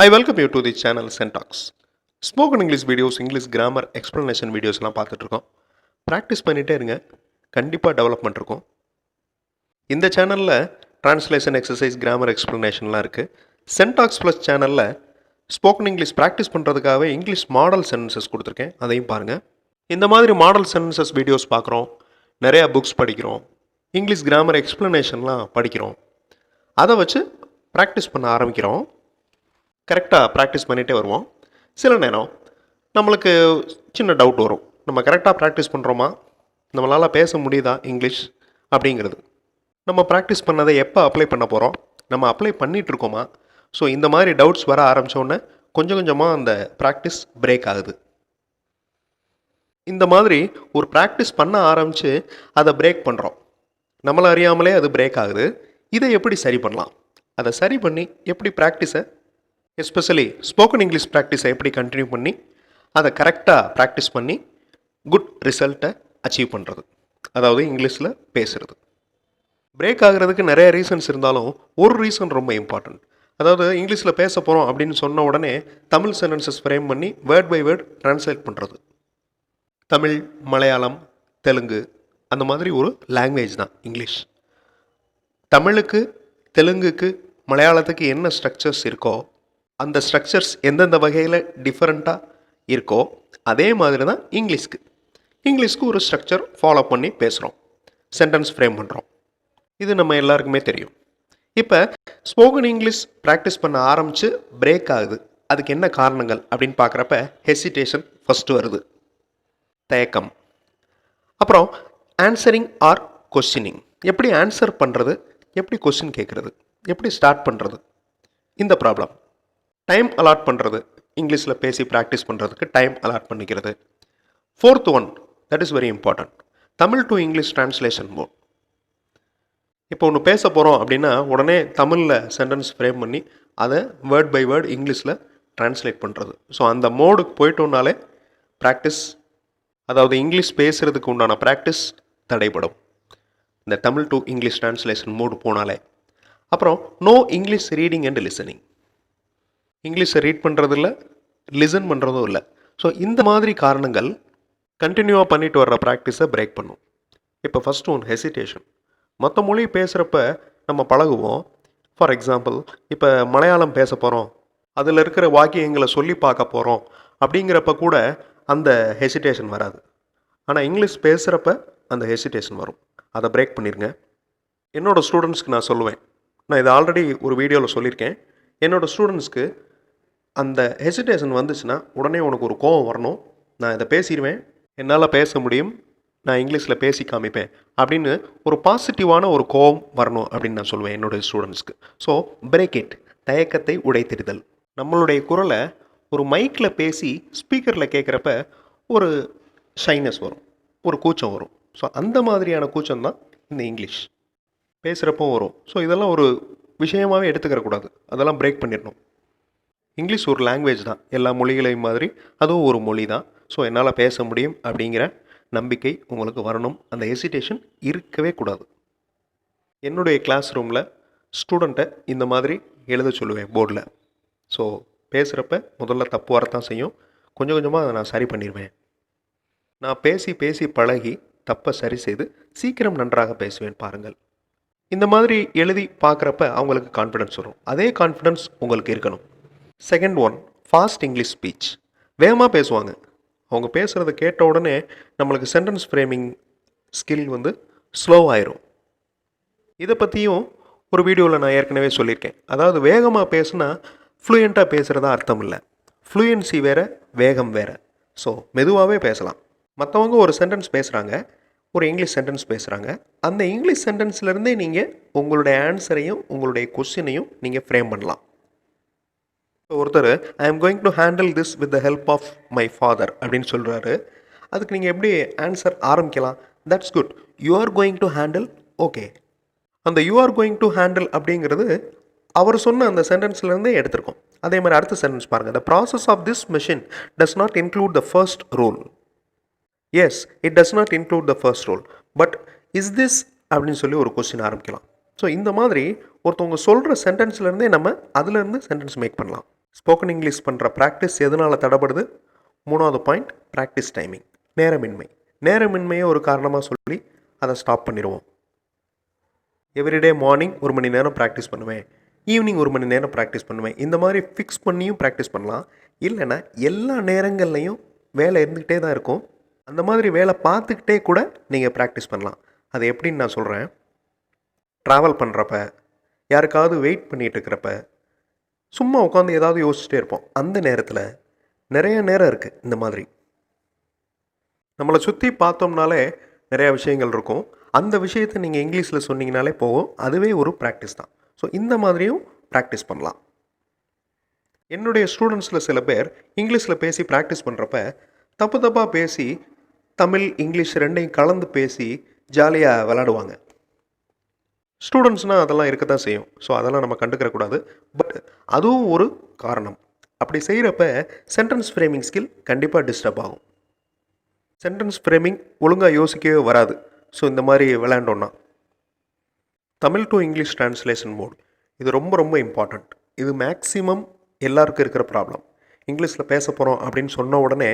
I welcome you to the channel Syntax. Spoken English videos, English grammar explanation வீடியோஸ்லாம் பார்த்துட்ருக்கோம். Practice பண்ணிகிட்டே இருங்க, கண்டிப்பாக டெவலப்மெண்ட் இருக்கும். இந்த சேனலில் ட்ரான்ஸ்லேஷன் எக்ஸசைஸ் கிராமர் எக்ஸ்ப்ளனேஷன்லாம் இருக்குது. சென்டாக்ஸ் ப்ளஸ் சேனலில் ஸ்போக்கன் இங்கிலீஷ் ப்ராக்டிஸ் பண்ணுறதுக்காகவே இங்கிலீஷ் மாடல் சென்டென்சஸ் கொடுத்துருக்கேன், அதையும் பாருங்கள். இந்த மாதிரி மாடல் சென்டென்சஸ் வீடியோஸ் பார்க்குறோம், நிறையா புக்ஸ் படிக்கிறோம், இங்கிலீஷ் கிராமர் எக்ஸ்ப்ளனேஷன்லாம் படிக்கிறோம். அதை வச்சு ப்ராக்டிஸ் பண்ண ஆரம்பிக்கிறோம். கரெக்டாக ப்ராக்டிஸ் பண்ணிகிட்டே வருவோம். சில நேரம் நம்மளுக்கு சின்ன டவுட் வரும், நம்ம கரெக்டாக ப்ராக்டிஸ் பண்ணுறோமா, நம்மளால் பேச முடியுதா இங்கிலீஷ் அப்படிங்கிறது. நம்ம ப்ராக்டிஸ் பண்ணதை எப்போ அப்ளை பண்ண போகிறோம், நம்ம அப்ளை பண்ணிகிட்ருக்கோமா. ஸோ இந்த மாதிரி டவுட்ஸ் வர ஆரம்பித்தோடனே கொஞ்சம் கொஞ்சமாக அந்த ப்ராக்டிஸ் பிரேக் ஆகுது. இந்த மாதிரி ஒரு ப்ராக்டிஸ் பண்ண ஆரம்பித்து அதை பிரேக் பண்ணுறோம், நம்மளை அறியாமலே அது பிரேக் ஆகுது. இதை எப்படி சரி பண்ணலாம், அதை சரி பண்ணி எப்படி ப்ராக்டிஸை எஸ்பெஷலி ஸ்போக்கன் இங்கிலீஷ் ப்ராக்டிஸை எப்படி கண்டினியூ பண்ணி அதை கரெக்டாக ப்ராக்டிஸ் பண்ணி குட் ரிசல்ட்டை அச்சீவ் பண்ணுறது, அதாவது இங்கிலீஷில் பேசுகிறது. பிரேக் ஆகிறதுக்கு நிறைய ரீசன்ஸ் இருந்தாலும் ஒரு ரீசன் ரொம்ப இம்பார்ட்டண்ட். அதாவது இங்கிலீஷில் பேச போகிறோம் அப்படின்னு சொன்ன உடனே தமிழ் சென்டென்சஸ் ஃப்ரேம் பண்ணி வேர்ட் பை வேர்ட் ட்ரான்ஸ்லேட் பண்ணுறது. தமிழ், மலையாளம், தெலுங்கு அந்த மாதிரி ஒரு லாங்குவேஜ் தான் இங்கிலீஷ். தமிழுக்கு, தெலுங்குக்கு, மலையாளத்துக்கு என்ன ஸ்ட்ரக்சர்ஸ் இருக்கோ அந்த ஸ்ட்ரக்சர்ஸ் எந்தெந்த வகையில் டிஃப்ரெண்ட்டாக இருக்கோ அதே மாதிரி தான் இங்கிலீஷ்க்கு ஒரு ஸ்ட்ரக்சர் ஃபாலோ பண்ணி பேசுகிறோம், சென்டென்ஸ் ஃப்ரேம் பண்ணுறோம். இது நம்ம எல்லாருக்குமே தெரியும். இப்போ ஸ்போக்கன் இங்கிலீஷ் ப்ராக்டிஸ் பண்ண ஆரம்பித்து பிரேக் ஆகுது, அதுக்கு என்ன காரணங்கள் அப்படின்னு பார்க்குறப்ப ஹெசிடேஷன் ஃபஸ்ட்டு வருது, தயக்கம். அப்புறம் ஆன்சரிங் ஆர் கொஸ்டினிங், எப்படி ஆன்சர் பண்ணுறது, எப்படி கொஸ்டின் கேட்குறது, எப்படி ஸ்டார்ட் பண்ணுறது, இந்த ப்ராப்ளம். டைம் அலாட் பண்ணுறது, இங்கிலீஷில் பேசி ப்ராக்டிஸ் பண்ணுறதுக்கு டைம் அலாட் பண்ணிக்கிறது. Fourth one, that is very important, Tamil to English translation mode. இப்போ ஒன்று பேச போகிறோம் அப்படின்னா உடனே தமிழில் சென்டென்ஸ் ஃப்ரேம் பண்ணி அதை வேர்ட் பை வேர்ட் இங்கிலீஷில் ட்ரான்ஸ்லேட் பண்ணுறது. ஸோ அந்த மோடுக்கு போயிட்டோம்னாலே ப்ராக்டிஸ், அதாவது இங்கிலீஷ் பேசுகிறதுக்கு உண்டான ப்ராக்டிஸ் தடைப்படும், இந்த Tamil to English translation mode போனாலே. அப்புறம் no English reading and listening, இங்கிலீஷை ரீட் பண்ணுறது இல்லை, லிசன் பண்ணுறதும் இல்லை. ஸோ இந்த மாதிரி காரணங்கள் கண்டினியூவாக பண்ணிட்டு வர்ற ப்ராக்டிஸை பிரேக் பண்ணும். இப்போ ஃபஸ்ட் ஒன் ஹெசிடேஷன். மற்ற மொழி பேசுகிறப்ப நம்ம பழகுவோம். ஃபார் எக்ஸாம்பிள், இப்போ மலையாளம் பேச போகிறோம், அதில் இருக்கிற வாக்கியங்களை சொல்லி பார்க்க போகிறோம் அப்படிங்கிறப்ப கூட அந்த ஹெசிடேஷன் வராது. ஆனால் இங்கிலீஷ் பேசுகிறப்ப அந்த ஹெசிடேஷன் வரும், அதை பிரேக் பண்ணிடுங்க. என்னோடய ஸ்டூடெண்ட்ஸ்க்கு நான் சொல்லுவேன், நான் இதை ஆல்ரெடி ஒரு வீடியோவில் சொல்லியிருக்கேன். என்னோடய ஸ்டூடெண்ட்ஸ்க்கு அந்த ஹெசிடேஷன் வந்துச்சுன்னா உடனே உனக்கு ஒரு கோவம் வரணும், நான் இதை பேசிடுவேன், என்னால் பேச முடியும், நான் இங்கிலீஷில் பேசி காமிப்பேன் அப்படின்னு ஒரு பாசிட்டிவான ஒரு கோவம் வரணும் அப்படின்னு நான் சொல்லுவேன் என்னுடைய ஸ்டூடெண்ட்ஸ்க்கு. ஸோ பிரேக் இட், தயக்கத்தை உடைத்திடுதல். நம்மளுடைய குரலை ஒரு மைக்கில் பேசி ஸ்பீக்கரில் கேட்குறப்ப ஒரு ஷைனஸ் வரும், ஒரு கூச்சம் வரும். ஸோ அந்த மாதிரியான கூச்சம் தான் இந்த இங்கிலீஷ் பேசுகிறப்போ வரும். ஸோ இதெல்லாம் ஒரு விஷயமாகவே எடுத்துக்கிறக்கூடாது, அதெல்லாம் பிரேக் பண்ணிடணும். இங்கிலீஷ் ஒரு லாங்குவேஜ் தான், எல்லா மொழிகளையும் மாதிரி அதுவும் ஒரு மொழி தான். ஸோ என்னால் பேச முடியும் அப்படிங்கிற நம்பிக்கை உங்களுக்கு வரணும், அந்த ஹெசிடேஷன் இருக்கவே கூடாது. என்னுடைய கிளாஸ் ரூமில் ஸ்டூடெண்ட்டை இந்த மாதிரி எழுத சொல்லுவேன் போர்டில். ஸோ பேசுகிறப்ப முதல்ல தப்பு வரத்தான் செய்யும், கொஞ்சம் கொஞ்சமாக அதை நான் சரி பண்ணிடுவேன். நான் பேசி பேசி பழகி தப்பை சரி செய்து சீக்கிரம் நன்றாக பேசுவேன் பாருங்கள். இந்த மாதிரி எழுதி பார்க்குறப்ப அவங்களுக்கு கான்ஃபிடென்ஸ் வரும், அதே கான்ஃபிடென்ஸ் உங்களுக்கு இருக்கணும். Second one, fast English speech. வேகமாக பேசுவாங்க, அவங்க பேசுகிறத கேட்ட உடனே நம்மளுக்கு சென்டென்ஸ் ஃப்ரேமிங் ஸ்கில் வந்து ஸ்லோ ஆயிரும். இதை பற்றியும் ஒரு வீடியோவில் நான் ஏற்கனவே சொல்லியிருக்கேன். அதாவது வேகமாக பேசுனா ஃப்ளூயண்ட்டாக பேசுகிறதா அர்த்தம் இல்லை, ஃப்ளூயன்சி வேறு, வேகம் வேறு. ஸோ மெதுவாகவே பேசலாம். மற்றவங்க ஒரு சென்டென்ஸ் பேசுகிறாங்க, ஒரு இங்கிலீஷ் சென்டென்ஸ் பேசுகிறாங்க, அந்த இங்கிலீஷ் சென்டென்ஸ்லேருந்தே நீங்கள் உங்களுடைய ஆன்சரையும் உங்களுடைய கொஸ்டினையும் நீங்கள் ஃப்ரேம் பண்ணலாம். ஒருத்தர் I am going to handle this with the help of my father அப்படின்னு சொல்கிறாரு. அதுக்கு நீங்கள் எப்படி ஆன்சர் ஆரம்பிக்கலாம், that's good, you are going to handle. Okay, அந்த you are going to handle அப்படிங்கிறது அவர் சொன்ன அந்த சென்டென்ஸ்லேருந்தே எடுத்திருக்கோம். அதே மாதிரி அடுத்த சென்டென்ஸ் பாருங்கள், the process of this machine does not include the first rule. Yes, it does not include the first rule, but is this அப்படின்னு சொல்லி ஒரு கொஸ்டின் ஆரம்பிக்கலாம். ஸோ இந்த மாதிரி ஒருத்தவங்க சொல்கிற சென்டென்ஸ்லேருந்தே நம்ம அதிலேருந்து சென்டென்ஸ் மேக் பண்ணலாம். ஸ்போக்கன் இங்கிலீஷ் பண்ணுற ப்ராக்டிஸ் எதனால் தடைப்படுது? 3வது பாயிண்ட் ப்ராக்டிஸ் டைமிங், நேரமின்மை. நேரமின்மையை ஒரு காரணமாக சொல்லி அதை ஸ்டாப் பண்ணிடுவோம். எவ்ரிடே மார்னிங் 1 மணி நேரம் ப்ராக்டிஸ் பண்ணுவேன், ஈவினிங் 1 மணி நேரம் ப்ராக்டிஸ் பண்ணுவேன், இந்த மாதிரி ஃபிக்ஸ் பண்ணியும் ப்ராக்டிஸ் பண்ணலாம். இல்லைன்னா எல்லா நேரங்கள்லையும் வேலை இருந்துக்கிட்டே தான் இருக்கும், அந்த மாதிரி வேலை பார்த்துக்கிட்டே கூட நீங்கள் ப்ராக்டிஸ் பண்ணலாம். அது எப்படின்னு நான் சொல்கிறேன். ட்ராவல் பண்ணுறப்ப, யாருக்காவது வெயிட் பண்ணிகிட்டு இருக்கிறப்ப, சும்மா உட்காந்து ஏதாவது யோசிச்சுட்டே இருப்போம். அந்த நேரத்தில் நிறைய நேரம் இருக்குது. இந்த மாதிரி நம்மளை சுற்றி பார்த்தோம்னாலே நிறையா விஷயங்கள் இருக்கும். அந்த விஷயத்தை நீங்கள் இங்கிலீஷில் சொன்னீங்கனாலே போகும், அதுவே ஒரு ப்ராக்டிஸ் தான். ஸோ இந்த மாதிரியும் ப்ராக்டிஸ் பண்ணலாம். என்னுடைய ஸ்டூடெண்ட்ஸில் சில பேர் இங்கிலீஷில் பேசி ப்ராக்டிஸ் பண்ணுறப்ப தப்பு தப்பாக பேசி தமிழ் இங்கிலீஷ் ரெண்டையும் கலந்து பேசி ஜாலியாக விளாடுவாங்க. ஸ்டூடெண்ட்ஸ்னால் அதெல்லாம் இருக்க தான் செய்யும். ஸோ அதெல்லாம் நம்ம கண்டுக்கிறக்கூடாது. பட் அதுவும் ஒரு காரணம். அப்படி செய்கிறப்ப சென்டென்ஸ் ஃப்ரேமிங் ஸ்கில் கண்டிப்பாக டிஸ்டர்ப் ஆகும். சென்டென்ஸ் ஃப்ரேமிங் ஒழுங்காக யோசிக்கவே வராது. ஸோ இந்த மாதிரி விளையாண்டோன்னா Tamil to English translation mode இது ரொம்ப ரொம்ப இம்பார்ட்டண்ட். இது மேக்ஸிமம் எல்லாருக்கும் இருக்கிற ப்ராப்ளம். இங்கிலீஷில் பேச போகிறோம் அப்படின்னு சொன்ன உடனே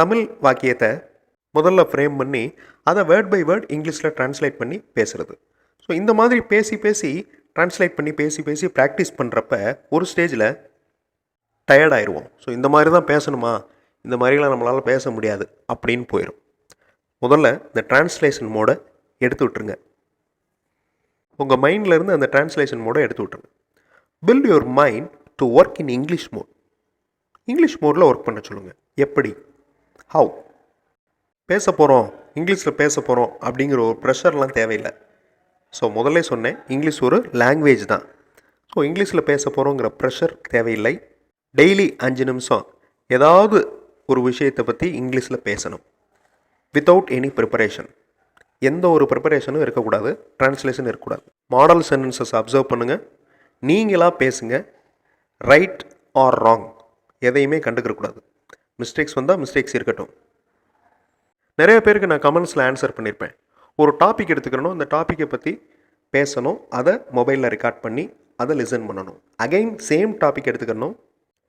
தமிழ் வாக்கியத்தை முதல்ல ஃப்ரேம் பண்ணி அதை வேர்ட் பை வேர்ட் இங்கிலீஷில் ட்ரான்ஸ்லேட் பண்ணி பேசுகிறது. ஸோ இந்த மாதிரி பேசி பேசி ட்ரான்ஸ்லேட் பண்ணி பேசி பேசி ப்ராக்டிஸ் பண்ணுறப்ப ஒரு ஸ்டேஜில் டயர்டாயிடுவோம். ஸோ இந்த மாதிரி தான் பேசணுமா, இந்த மாதிரிலாம் நம்மளால் பேச முடியாது அப்படின்னு போயிடும். முதல்ல இந்த ட்ரான்ஸ்லேஷன் மோடை எடுத்து விட்டுருங்க. உங்கள் மைண்ட்லேருந்து அந்த ட்ரான்ஸ்லேஷன் மோடை எடுத்து விட்டுருங்க. Build your mind to work in English mode. English மோடில் ஒர்க் பண்ண சொல்லுங்கள். எப்படி? ஹவு? பேச போகிறோம், இங்கிலீஷில் பேச போகிறோம் அப்படிங்கிற ஒரு ப்ரெஷர்லாம் தேவையில்லை. ஸோ முதல்ல சொன்னேன், இங்கிலீஷ் ஒரு லாங்குவேஜ் தான். ஸோ இங்கிலீஷில் பேச போகிறோங்கிற ப்ரெஷர் தேவையில்லை. டெய்லி 5 நிமிஷம் ஏதாவது ஒரு விஷயத்தை பற்றி இங்கிலீஷில் பேசணும். Without any preparation. எந்த ஒரு ப்ரிப்பரேஷனும் இருக்கக்கூடாது, ட்ரான்ஸ்லேஷன் இருக்கக்கூடாது. மாடல் சென்டென்சஸ் அப்சர்வ் பண்ணுங்கள், நீங்களாக பேசுங்க. ரைட் ஆர் ராங் எதையுமே கண்டுக்கிறக்கூடாது. மிஸ்டேக்ஸ் வந்தால் மிஸ்டேக்ஸ் இருக்கட்டும். நிறைய பேருக்கு நான் கமெண்ட்ஸில் ஆன்சர் பண்ணியிருப்பேன். ஒரு டாபிக் எடுத்துக்கிறணும், அந்த டாப்பிக்கை பற்றி பேசணும், அதை மொபைலில் ரெக்கார்ட் பண்ணி அதை லிசன் பண்ணணும். அகைன் சேம் டாபிக் எடுத்துக்கணும்,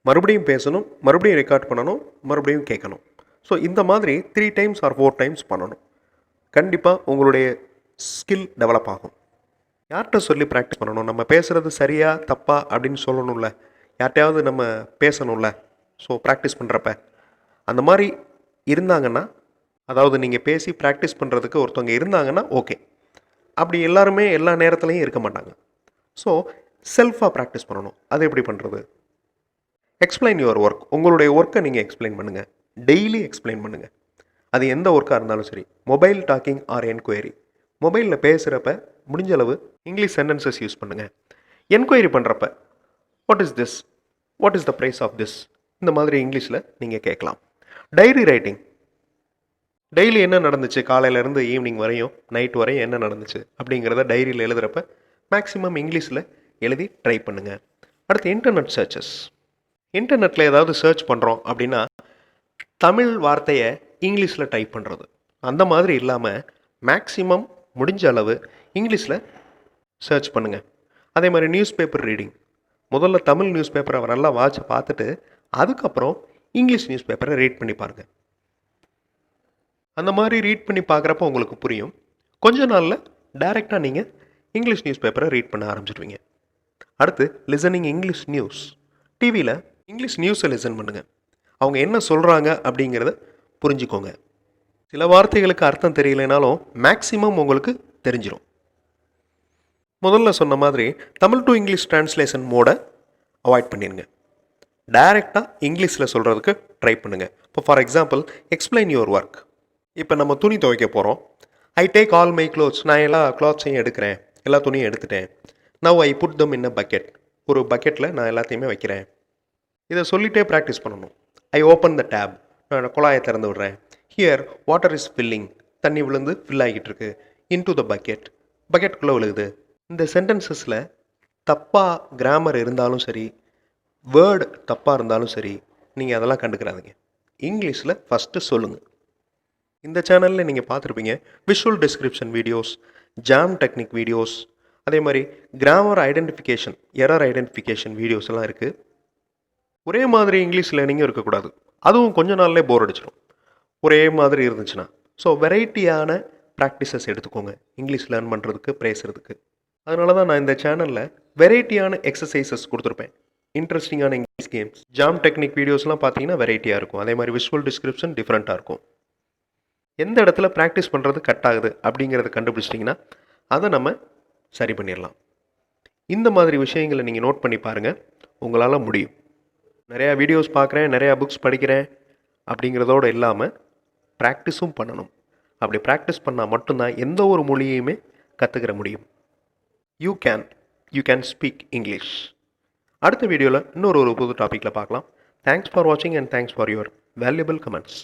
மறுபடியும் பேசணும், மறுபடியும் ரெக்கார்ட் பண்ணணும், மறுபடியும் கேட்கணும். ஸோ இந்த மாதிரி 3 டைம்ஸ் ஆர் 4 டைம்ஸ் பண்ணணும். கண்டிப்பாக உங்களுடைய ஸ்கில் டெவலப் ஆகும். யார்கிட்ட சொல்லி ப்ராக்டிஸ் பண்ணணும்? நம்ம பேசுகிறது சரியா தப்பா அப்படின்னு சொல்லணும்ல, யார்கிட்டையாவது நம்ம பேசணும்ல. ஸோ ப்ராக்டிஸ் பண்ணுறப்ப அந்த மாதிரி இருந்தாங்கன்னா, அதாவது நீங்கள் பேசி ப்ராக்டிஸ் பண்ணுறதுக்கு ஒருத்தவங்க இருந்தாங்கன்னா ஓகே. அப்படி எல்லாருமே எல்லா நேரத்துலையும் இருக்க மாட்டாங்க. ஸோ செல்ஃபாக ப்ராக்டிஸ் பண்ணணும். அது எப்படி பண்ணுறது? Explain your work. உங்களுடைய ஒர்க்கை நீங்கள் எக்ஸ்பிளைன் பண்ணுங்கள். டெய்லி எக்ஸ்பிளைன் பண்ணுங்கள். அது எந்த ஒர்க்காக இருந்தாலும் சரி. Mobile talking or enquiry. மொபைலில் பேசுகிறப்ப முடிஞ்ச அளவு இங்கிலீஷ் சென்டென்சஸ் யூஸ் பண்ணுங்கள். என்கொயரி பண்ணுறப்ப what is this, what is the price of this, இந்த மாதிரி இங்கிலீஷில் நீங்கள் கேட்கலாம். Diary writing. டெய்லி என்ன நடந்துச்சு, காலையிலேருந்து ஈவினிங் வரையும் நைட் வரையும் என்ன நடந்துச்சு அப்படிங்கிறத டைரியில் எழுதுகிறப்ப மேக்ஸிமம் இங்கிலீஷில் எழுதி ட்ரை பண்ணுங்கள். அடுத்து இன்டர்நெட் சர்ச்சஸ். இன்டர்நெட்டில் ஏதாவது சர்ச் பண்ணுறோம் அப்படின்னா தமிழ் வார்த்தையை இங்கிலீஷில் டைப் பண்ணுறது. அந்த மாதிரி இல்லாமல் மேக்ஸிமம் முடிஞ்ச அளவு இங்கிலீஷில் சர்ச் பண்ணுங்கள். அதே மாதிரி நியூஸ் பேப்பர் ரீடிங். முதல்ல தமிழ் நியூஸ் பேப்பரை நல்லா வாட்சை பார்த்துட்டு அதுக்கப்புறம் இங்கிலீஷ் நியூஸ் பேப்பரை ரீட் பண்ணி பாருங்கள். அந்த மாதிரி ரீட் பண்ணி பார்க்குறப்ப உங்களுக்கு புரியும். கொஞ்ச நாளில் டைரெக்டாக நீங்கள் இங்கிலீஷ் நியூஸ் பேப்பரை ரீட் பண்ண ஆரம்பிச்சிடுவீங்க. அடுத்து லிசனிங் இங்கிலீஷ் நியூஸ். டிவியில் இங்கிலீஷ் நியூஸை லிசன் பண்ணுங்கள். அவங்க என்ன சொல்கிறாங்க அப்படிங்கிறத புரிஞ்சுக்கோங்க. சில வார்த்தைகளுக்கு அர்த்தம் தெரியலைனாலும் மேக்ஸிமம் உங்களுக்கு தெரிஞ்சிடும். முதல்ல சொன்ன மாதிரி தமிழ் டு இங்கிலீஷ் ட்ரான்ஸ்லேஷன் மோடை அவாய்ட் பண்ணிடுங்க. டைரெக்டாக இங்கிலீஷில் சொல்கிறதுக்கு ட்ரை பண்ணுங்கள். இப்போ for example explain your work. இப்போ நம்ம துணி துவைக்க போகிறோம். I take all my clothes. நான் எல்லா க்ளாத்ஸையும் எடுக்கிறேன், எல்லா துணியும் எடுத்துட்டேன். Now I put them in a bucket. ஒரு பக்கெட்டில் நான் எல்லாத்தையுமே வைக்கிறேன். இதை சொல்லிகிட்டே ப்ராக்டிஸ் பண்ணணும். I open the tap. நான் குழாயை திறந்து விடுறேன். Here water is filling. தண்ணி விழுந்து ஃபில் ஆகிட்டு இருக்கு. In to the bucket. பக்கெட்டுக்குள்ளே விழுகுது. இந்த சென்டென்சஸில் தப்பாக கிராமர் இருந்தாலும் சரி, வேர்டு தப்பாக இருந்தாலும் சரி, நீங்கள் அதெல்லாம் கண்டுக்கிறாதீங்க. இங்கிலீஷில் ஃபஸ்ட்டு சொல்லுங்கள். இந்த சேனலில் நீங்கள் பார்த்துருப்பீங்க visual description videos, jam technique videos, அதே மாதிரி grammar identification, error identification videos எல்லாம் இருக்குது. ஒரே மாதிரி இங்கிலீஷ் லேர்னிங்கும் இருக்கக்கூடாது. அதுவும் கொஞ்ச நாள்லே போர் அடிச்சிடும். ஒரே மாதிரி இருந்துச்சுன்னா. ஸோ வெரைட்டியான ப்ராக்டிசஸ் எடுத்துக்கோங்க இங்கிலீஷ் லேர்ன் பண்ணுறதுக்கு, பேசுகிறதுக்கு. அதனால தான் நான் இந்த சேனலில் வெரைட்டியான எக்ஸசைசஸ் கொடுத்துருப்பேன். இன்ட்ரெஸ்டிங்கான இங்கிலீஷ் கேம்ஸ், ஜாம் டெக்னிக் வீடியோஸ்லாம் பார்த்தீங்கன்னா வெரைட்டியாக இருக்கும். அதே மாதிரி விஷுவல் டிஸ்கிரிப்ஷன் டிஃப்ரெண்ட்டாக இருக்கும். எந்த இடத்துல ப்ராக்டிஸ் பண்ணுறது கட் ஆகுது அப்படிங்கிறத கண்டுபிடிச்சிட்டிங்கன்னா அதை நம்ம சரி பண்ணிடலாம். இந்த மாதிரி விஷயங்களை நீங்கள் நோட் பண்ணி பாருங்கள், உங்களால் முடியும். நிறையா வீடியோஸ் பார்க்குறேன், நிறையா புக்ஸ் படிக்கிறேன் அப்படிங்கிறதோடு இல்லாமல் ப்ராக்டிஸும் பண்ணணும். அப்படி ப்ராக்டிஸ் பண்ணால் மட்டும்தான் எந்த ஒரு மொழியையுமே கற்றுக்கிற முடியும். You can speak English. அடுத்த வீடியோவில் இன்னொரு புது டாப்பிக்கில் பார்க்கலாம். தேங்க்ஸ் ஃபார் வாட்சிங் and thanks for your valuable comments.